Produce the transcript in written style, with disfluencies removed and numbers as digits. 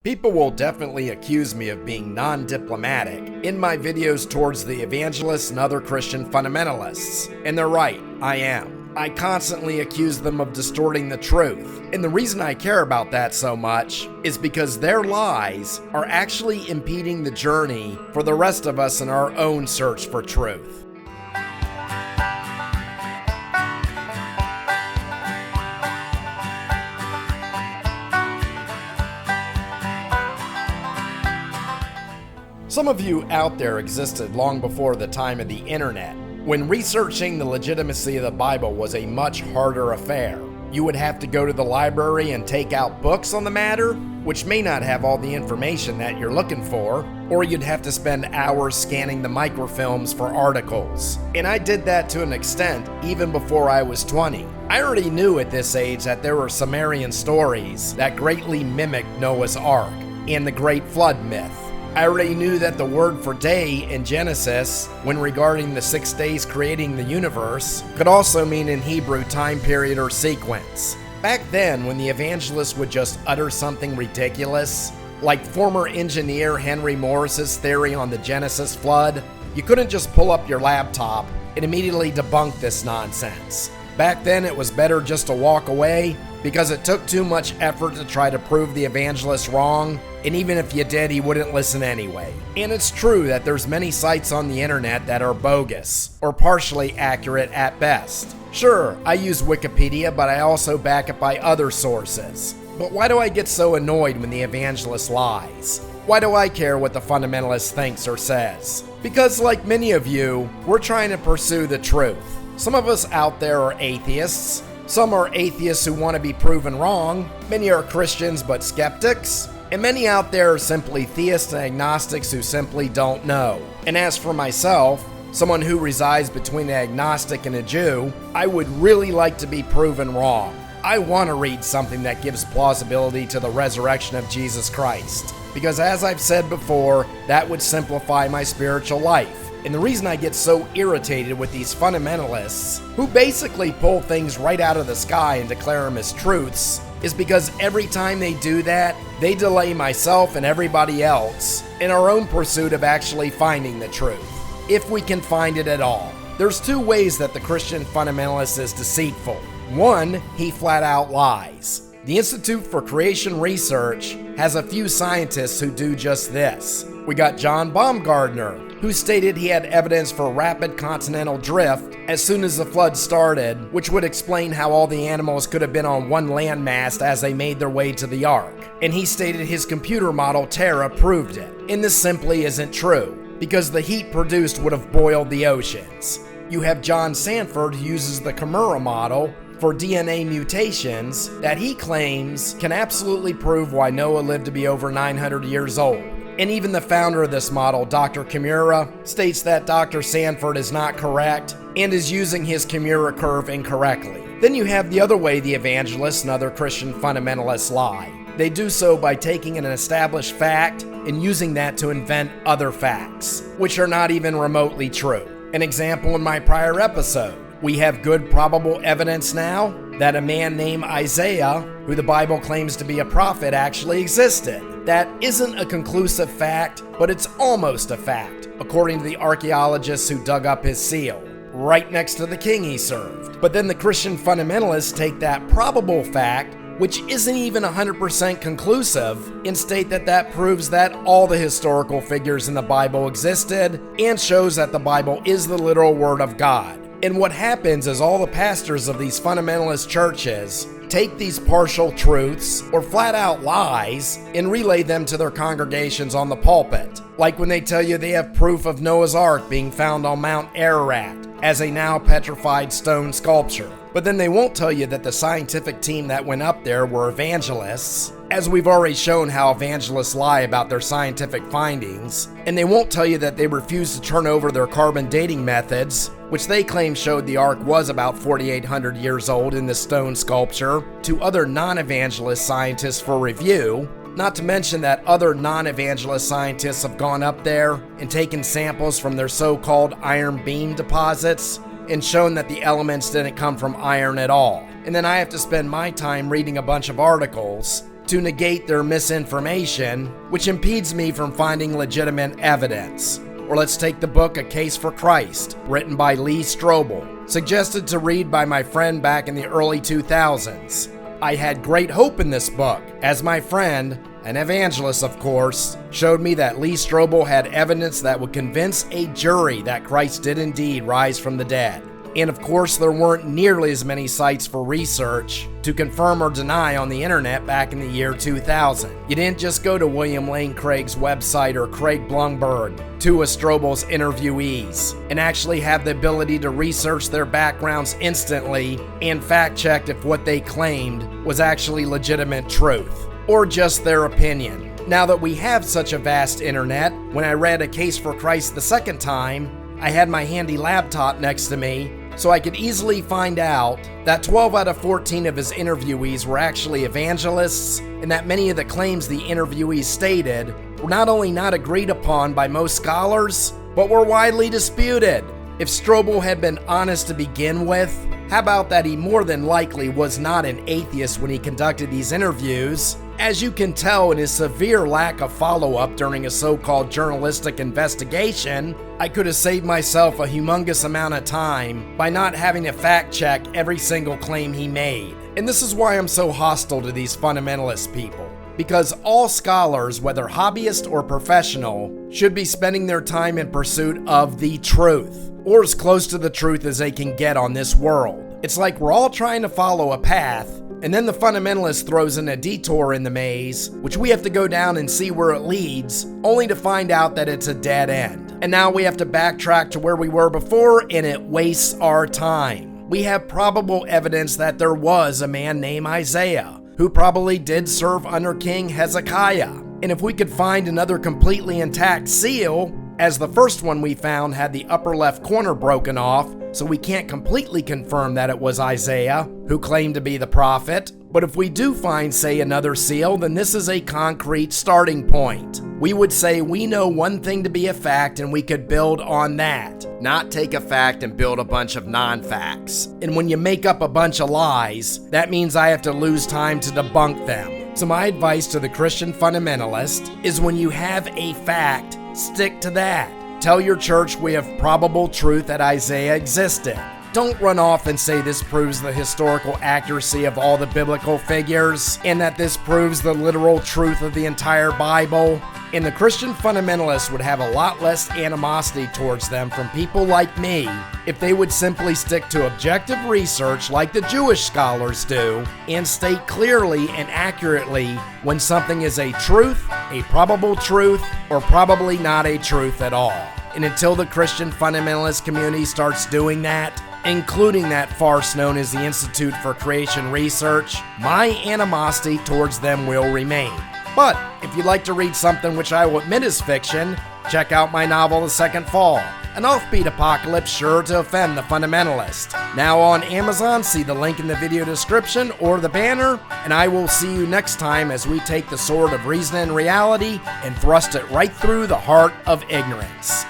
People will definitely accuse me of being non-diplomatic in my videos towards the evangelists and other Christian fundamentalists. And they're right, I am. I constantly accuse them of distorting the truth. And the reason I care about that so much is because their lies are actually impeding the journey for the rest of us in our own search for truth. Some of you out there existed long before the time of the internet, when researching the legitimacy of the Bible was a much harder affair. You would have to go to the library and take out books on the matter, which may not have all the information that you're looking for, or you'd have to spend hours scanning the microfilms for articles. And I did that to an extent even before I was 20. I already knew at this age that there were Sumerian stories that greatly mimicked Noah's Ark and the Great Flood myth. I already knew that the word for day in Genesis, when regarding the 6 days creating the universe, could also mean in Hebrew time period or sequence. Back then, when the evangelist would just utter something ridiculous, like former engineer Henry Morris's theory on the Genesis flood, you couldn't just pull up your laptop and immediately debunk this nonsense. Back then, it was better just to walk away because it took too much effort to try to prove the evangelist wrong, and even if you did, he wouldn't listen anyway. And it's true that there's many sites on the internet that are bogus, or partially accurate at best. Sure, I use Wikipedia, but I also back it by other sources. But why do I get so annoyed when the evangelist lies? Why do I care what the fundamentalist thinks or says? Because like many of you, we're trying to pursue the truth. Some of us out there are atheists. Some are atheists who want to be proven wrong. Many are Christians but skeptics. And many out there are simply theists and agnostics who simply don't know. And as for myself, someone who resides between an agnostic and a Jew, I would really like to be proven wrong. I want to read something that gives plausibility to the resurrection of Jesus Christ. Because as I've said before, that would simplify my spiritual life. And the reason I get so irritated with these fundamentalists, who basically pull things right out of the sky and declare them as truths, is because every time they do that, they delay myself and everybody else in our own pursuit of actually finding the truth, if we can find it at all. There's two ways that the Christian fundamentalist is deceitful. One, he flat out lies. The Institute for Creation Research has a few scientists who do just this. We got John Baumgartner, who stated he had evidence for rapid continental drift as soon as the flood started, which would explain how all the animals could have been on one landmass as they made their way to the ark. And he stated his computer model Terra proved it. And this simply isn't true, because the heat produced would have boiled the oceans. You have John Sanford, who uses the Kimura model for DNA mutations that he claims can absolutely prove why Noah lived to be over 900 years old. And even the founder of this model, Dr. Kimura, states that Dr. Sanford is not correct and is using his Kimura curve incorrectly. Then you have the other way the evangelists and other Christian fundamentalists lie. They do so by taking an established fact and using that to invent other facts, which are not even remotely true. An example in my prior episode. We have good probable evidence now that a man named Isaiah, who the Bible claims to be a prophet, actually existed. That isn't a conclusive fact, but it's almost a fact, according to the archaeologists who dug up his seal, right next to the king he served. But then the Christian fundamentalists take that probable fact, which isn't even 100% conclusive, and state that that proves that all the historical figures in the Bible existed and shows that the Bible is the literal word of God. And what happens is all the pastors of these fundamentalist churches take these partial truths or flat out lies and relay them to their congregations on the pulpit. Like when they tell you they have proof of Noah's Ark being found on Mount Ararat as a now petrified stone sculpture. But then they won't tell you that the scientific team that went up there were evangelists, as we've already shown how evangelists lie about their scientific findings. And they won't tell you that they refused to turn over their carbon dating methods, which they claim showed the Ark was about 4,800 years old in the stone sculpture, to other non-evangelist scientists for review. Not to mention that other non-evangelist scientists have gone up there and taken samples from their so-called iron beam deposits and shown that the elements didn't come from iron at all. And then I have to spend my time reading a bunch of articles to negate their misinformation, which impedes me from finding legitimate evidence. Or let's take the book A Case for Christ, written by Lee Strobel, suggested to read by my friend back in the early 2000s. I had great hope in this book, as my friend, an evangelist of course, showed me that Lee Strobel had evidence that would convince a jury that Christ did indeed rise from the dead. And of course, there weren't nearly as many sites for research to confirm or deny on the internet back in the year 2000. You didn't just go to William Lane Craig's website or Craig Blumberg, two of Strobel's interviewees, and actually have the ability to research their backgrounds instantly and fact check if what they claimed was actually legitimate truth, or just their opinion. Now that we have such a vast internet, when I read A Case for Christ the second time, I had my handy laptop next to me, so I could easily find out that 12 out of 14 of his interviewees were actually evangelists, and that many of the claims the interviewees stated were not only not agreed upon by most scholars, but were widely disputed. If Strobel had been honest to begin with, how about that he more than likely was not an atheist when he conducted these interviews? As you can tell in his severe lack of follow-up during a so-called journalistic investigation, I could have saved myself a humongous amount of time by not having to fact-check every single claim he made. And this is why I'm so hostile to these fundamentalist people. Because all scholars, whether hobbyist or professional, should be spending their time in pursuit of the truth, or as close to the truth as they can get on this world. It's like we're all trying to follow a path, and then the fundamentalist throws in a detour in the maze, which we have to go down and see where it leads, only to find out that it's a dead end. And now we have to backtrack to where we were before, and it wastes our time. We have probable evidence that there was a man named Isaiah, who probably did serve under King Hezekiah. And if we could find another completely intact seal, as the first one we found had the upper left corner broken off, so we can't completely confirm that it was Isaiah who claimed to be the prophet. But if we do find, say, another seal, then this is a concrete starting point. We would say we know one thing to be a fact and we could build on that, not take a fact and build a bunch of non-facts. And when you make up a bunch of lies, that means I have to lose time to debunk them. So my advice to the Christian fundamentalist is when you have a fact, stick to that. Tell your church we have probable truth that Isaiah existed. Don't run off and say this proves the historical accuracy of all the biblical figures and that this proves the literal truth of the entire Bible. And the Christian fundamentalists would have a lot less animosity towards them from people like me if they would simply stick to objective research like the Jewish scholars do and state clearly and accurately when something is a truth, a probable truth, or probably not a truth at all. And until the Christian fundamentalist community starts doing that, including that farce known as the Institute for Creation Research, my animosity towards them will remain. But if you'd like to read something which I will admit is fiction, check out my novel The Second Fall, an offbeat apocalypse sure to offend the fundamentalist. Now on Amazon, see the link in the video description or the banner, and I will see you next time as we take the sword of reason and reality and thrust it right through the heart of ignorance.